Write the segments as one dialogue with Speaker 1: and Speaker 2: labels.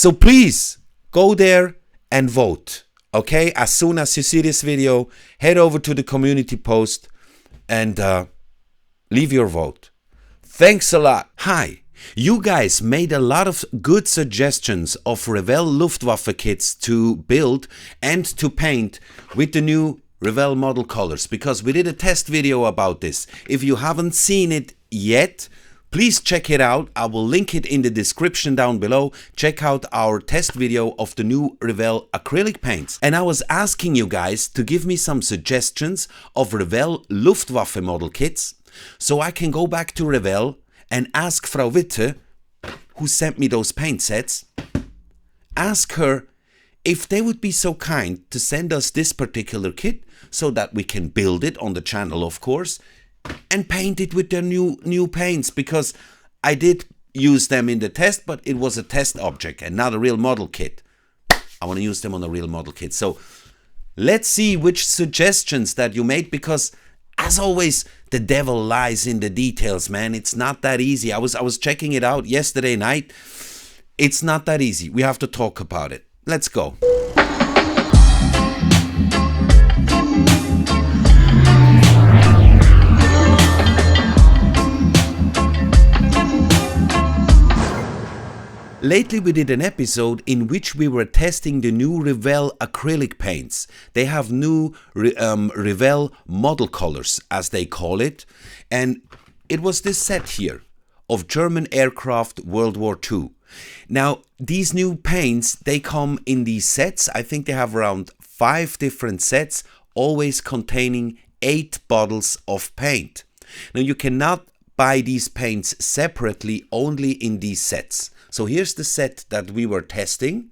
Speaker 1: So please go there and vote. Okay, as soon as you see this video, head over to the community post and leave your vote. Thanks a lot. Hi, you guys made a lot of good suggestions of Revell Luftwaffe kits to build and to paint with the new Revell model colors, because we did a test video about this. If you haven't seen it yet, please check it out. I will link it in the description down below. Check out our test video of the new Revell acrylic paints. And I was asking you guys to give me some suggestions of Revell Luftwaffe model kits, so I can go back to Revell and ask Frau Witte, who sent me those paint sets, ask her if they would be so kind to send us this particular kit so that we can build it on the channel, of course, and paint it with their new paints, because I did use them in the test, but it was a test object and not a real model kit. I want to use them on a real model kit. So let's see which suggestions that you made, because as always, the devil lies in the details, man. It's not that easy. I was checking it out yesterday night. It's not that easy. We have to talk about it. Let's go. Lately we did an episode in which we were testing the new Revell acrylic paints. They have new Revell model colors, as they call it. And it was this set here of German aircraft World War II. Now, these new paints, they come in these sets. I think they have around 5 different sets, always containing 8 bottles of paint. Now, you cannot buy these paints separately, only in these sets. So here's the set that we were testing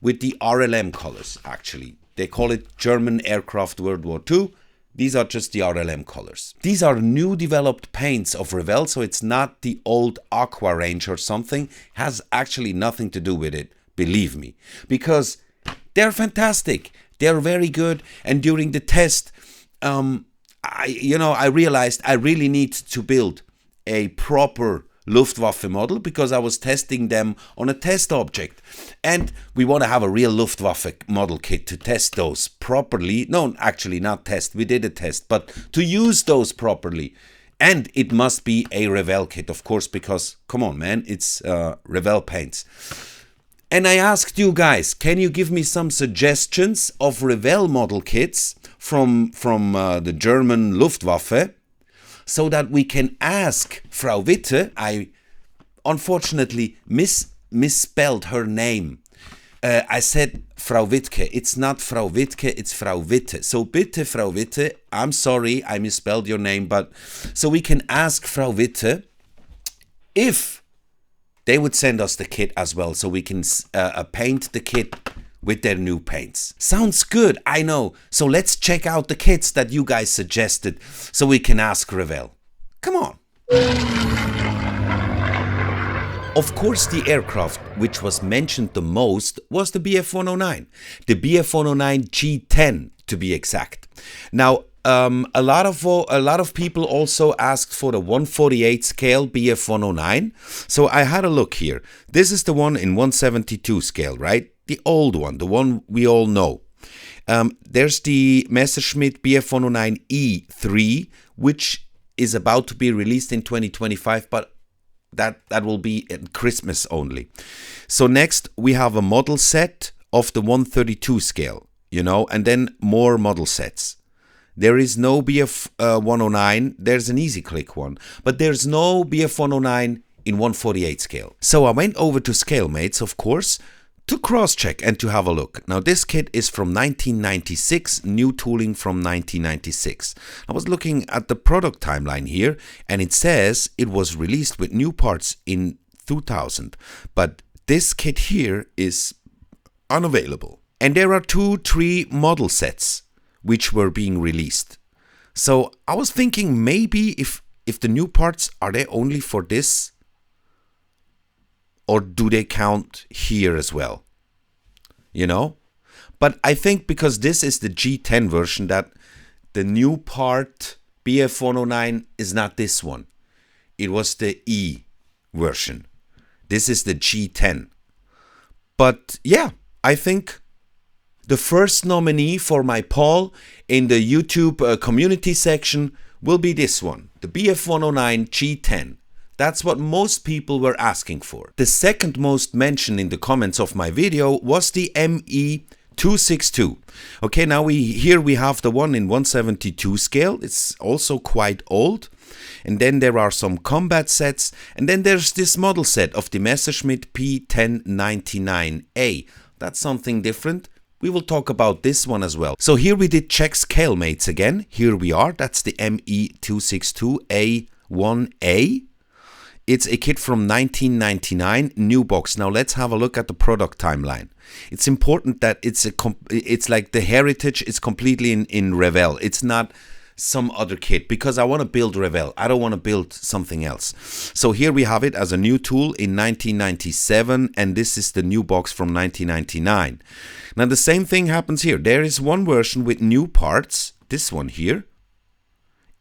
Speaker 1: with the RLM colors, actually. They call it German Aircraft World War II. These are just the RLM colors. These are new developed paints of Revell, so it's not the old Aqua range or something. It has actually nothing to do with it, believe me. Because they're fantastic. They're very good. And during the test, I realized I really need to build a proper Luftwaffe model, because I was testing them on a test object, and we want to have a real Luftwaffe model kit to test those properly. No, actually not test, we did a test, but to use those properly. And it must be a Revell kit, of course, because come on, man, it's Revell paints. And I asked you guys, can you give me some suggestions of Revell model kits from the German Luftwaffe, so that we can ask Frau Witte. I unfortunately misspelled her name. I said Frau Wittke. It's not Frau Wittke, it's Frau Witte. So bitte, Frau Witte, I'm sorry I misspelled your name, but so we can ask Frau Witte if they would send us the kit as well, so we can paint the kit with their new paints. Sounds good, I know. So let's check out the kits that you guys suggested, so we can ask Revell. Come on. Of course, the aircraft which was mentioned the most was the Bf-109. The Bf-109 G10 to be exact. Now, a lot of people also asked for the 148 scale Bf-109. So I had a look here. This is the one in 172 scale, right? The old one, the one we all know. There's the Messerschmitt Bf-109 E3, which is about to be released in 2025, but that will be at Christmas only. So next we have a model set of the 132 scale, and then more model sets. There is no Bf-109, there's an easy click one, but there's no Bf-109 in 148 scale. So I went over to ScaleMates, of course, to cross-check and to have a look. Now this kit is from 1996, new tooling from 1996. I was looking at the product timeline here, and it says it was released with new parts in 2000, but this kit here is unavailable. And there are 2-3 model sets which were being released. So I was thinking maybe if the new parts, are they only for this? Or do they count here as well? But I think because this is the G10 version, that the new part Bf-109 is not this one. It was the E version. This is the G10. But yeah, I think the first nominee for my poll in the YouTube community section will be this one, the BF109 G10. That's what most people were asking for. The second most mentioned in the comments of my video was the ME262. Okay, now here we have the one in 172 scale. It's also quite old. And then there are some combat sets. And then there's this model set of the Messerschmitt P1099A. That's something different. We will talk about this one as well. So here we did check scale mates again. Here we are. That's the ME262A1A. It's a kit from 1999, new box. Now let's have a look at the product timeline. It's important that it's like the heritage is completely in Revell. It's not some other kit, because I want to build Revell. I don't want to build something else. So here we have it as a new tool in 1997, and this is the new box from 1999. Now the same thing happens here. There is one version with new parts, this one here,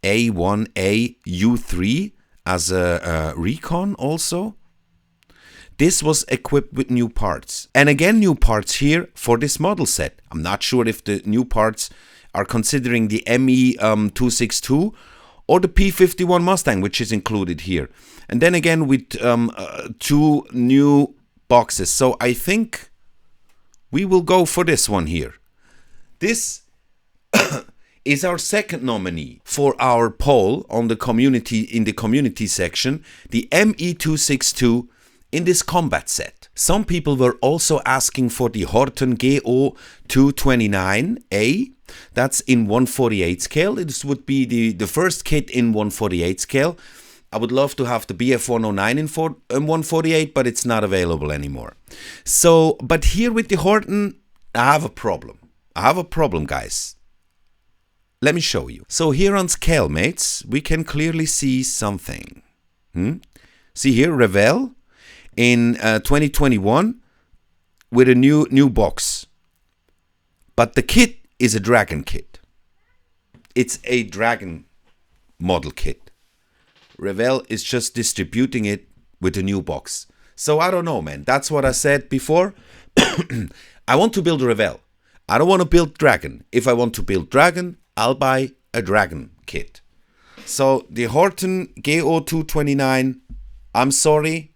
Speaker 1: A1A U3, as a recon also. This was equipped with new parts. And again, new parts here for this model set. I'm not sure if the new parts are considering the ME262 or the P51 Mustang, which is included here. And then again with two new boxes. So I think we will go for this one here. This is our second nominee for our poll on the community, in the community section, the ME262 in this combat set. Some people were also asking for the Horten GO229A. That's in 148 scale. This would be the first kit in 148 scale. I would love to have the BF109 in 148, but it's not available anymore. So, but here with the Horten, I have a problem. I have a problem, guys. Let me show you. So here on scale mates, we can clearly see something. See here, Revell in 2021 with a new box. But the kit is a Dragon kit. It's a Dragon model kit. Revell is just distributing it with a new box. So I don't know, man. That's what I said before. I want to build a Revell. I don't want to build Dragon. If I want to build Dragon, I'll buy a Dragon kit. So the Horten GO229, I'm sorry,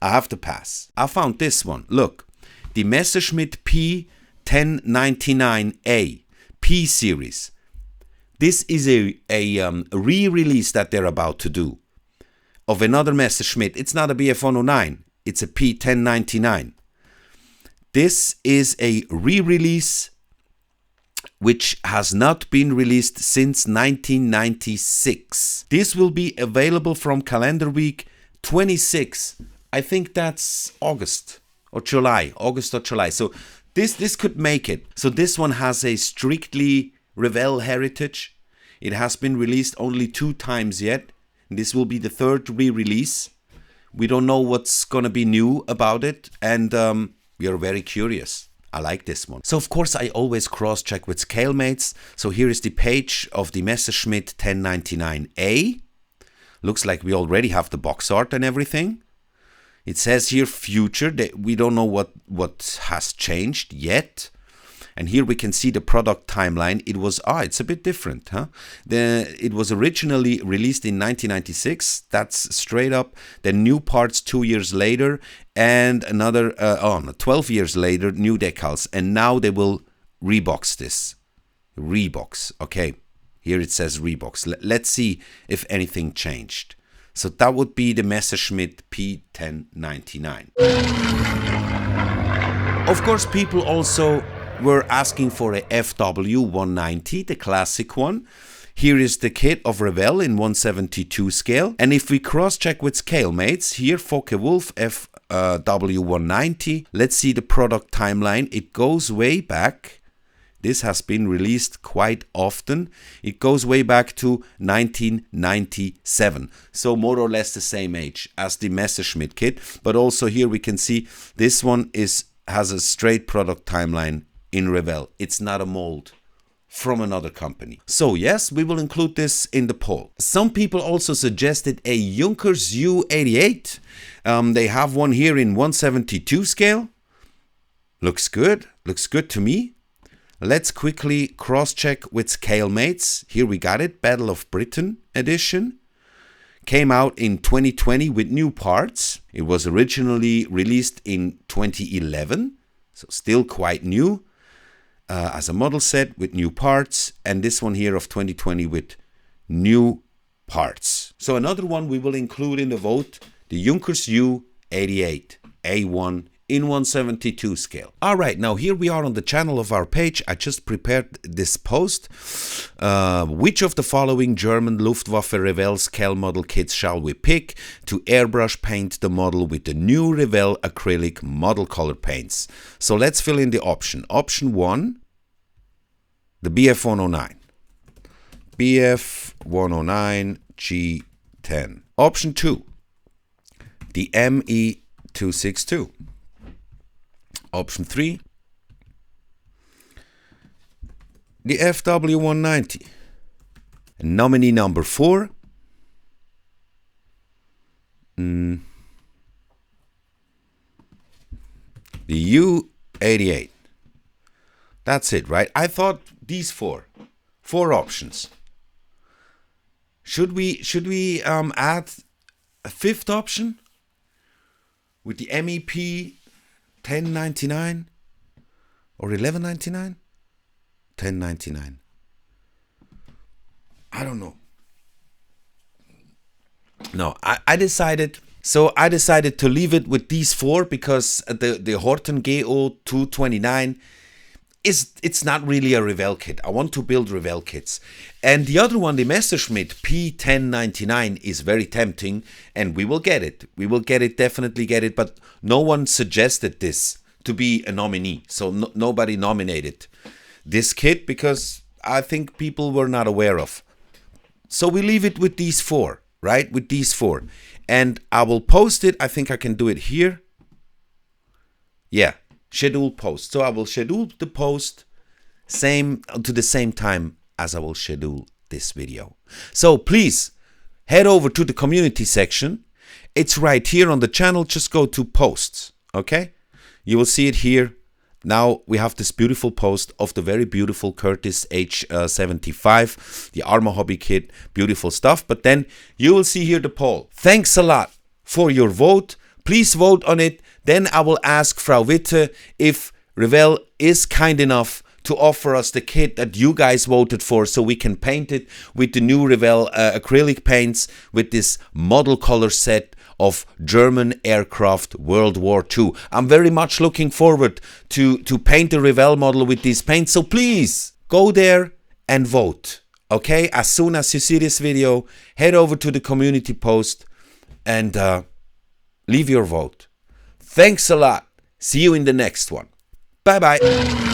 Speaker 1: I have to pass. I found this one. Look, the Messerschmitt P1099A P series. This is a re-release that they're about to do of another Messerschmitt. It's not a BF109, it's a P1099. This is a re-release which has not been released since 1996. This will be available from calendar week 26. I think that's August or July. So this could make it. So this one has a strictly Revell heritage. It has been released only 2 times yet. This will be the 3rd re-release. We don't know what's gonna be new about it, and we are very curious. I like this one. So of course I always cross-check with scalemates. So here is the page of the Messerschmitt 1099A. Looks like we already have the box art and everything. It says here future, that we don't know what has changed yet. And here we can see the product timeline. It was, it's a bit different, huh? It was originally released in 1996. That's straight up. Then new parts 2 years later, and another 12 years later, new decals. And now they will rebox this. Rebox. Okay, here it says rebox. Let's see if anything changed. So that would be the Messerschmitt P1099. Of course, people also were asking for a FW190, the classic one. Here is the kit of Revell in 172 scale. And if we cross-check with scale mates, here Focke-Wulf FW190. Let's see the product timeline. It goes way back. This has been released quite often. It goes way back to 1997. So more or less the same age as the Messerschmitt kit. But also here we can see this one has a straight product timeline in Revell. It's not a mold from another company. So yes, we will include this in the poll. Some people also suggested a Junkers U88. They have one here in 172 scale. Looks good to me. Let's quickly cross-check with ScaleMates. Here we got it, Battle of Britain edition. Came out in 2020 with new parts. It was originally released in 2011, so still quite new, as a model set with new parts. And this one here of 2020 with new parts. So another one we will include in the vote, the Junkers U88 A1 in 1/72 scale. All right, now here we are on the channel of our page. I just prepared this post. Which of the following German Luftwaffe Revell scale model kits shall we pick to airbrush paint the model with the new Revell acrylic model color paints? So let's fill in the option. Option 1, the BF109. BF109 G10. Option 2, the ME262. Option 3, the FW190. And nominee number 4, the U88. That's it, right? I thought these four options. Should we add a fifth option with the MEP 1099 or 1199? 1099. I don't know. No, I decided to leave it with these four because the Horten GO 229 it's not really a Revell kit. I want to build Revell kits. And the other one, the Messerschmitt P1099, is very tempting, and we will get it. We will get it, definitely get it, but no one suggested this to be a nominee. So nobody nominated this kit because I think people were not aware of. So we leave it with these four, right? With these four. And I will post it. I think I can do it here. Yeah. Schedule post. So I will schedule the post to the same time as I will schedule this video. So please head over to the community section. It's right here on the channel. Just go to posts. Okay. You will see it here. Now we have this beautiful post of the very beautiful Curtis H75, the Arma Hobby kit. Beautiful stuff. But then you will see here the poll. Thanks a lot for your vote. Please vote on it. Then I will ask Frau Witte if Revell is kind enough to offer us the kit that you guys voted for so we can paint it with the new Revell acrylic paints with this model color set of German aircraft World War II. I'm very much looking forward to paint the Revell model with these paints. So please go there and vote. Okay, as soon as you see this video, head over to the community post and leave your vote. Thanks a lot. See you in the next one. Bye bye.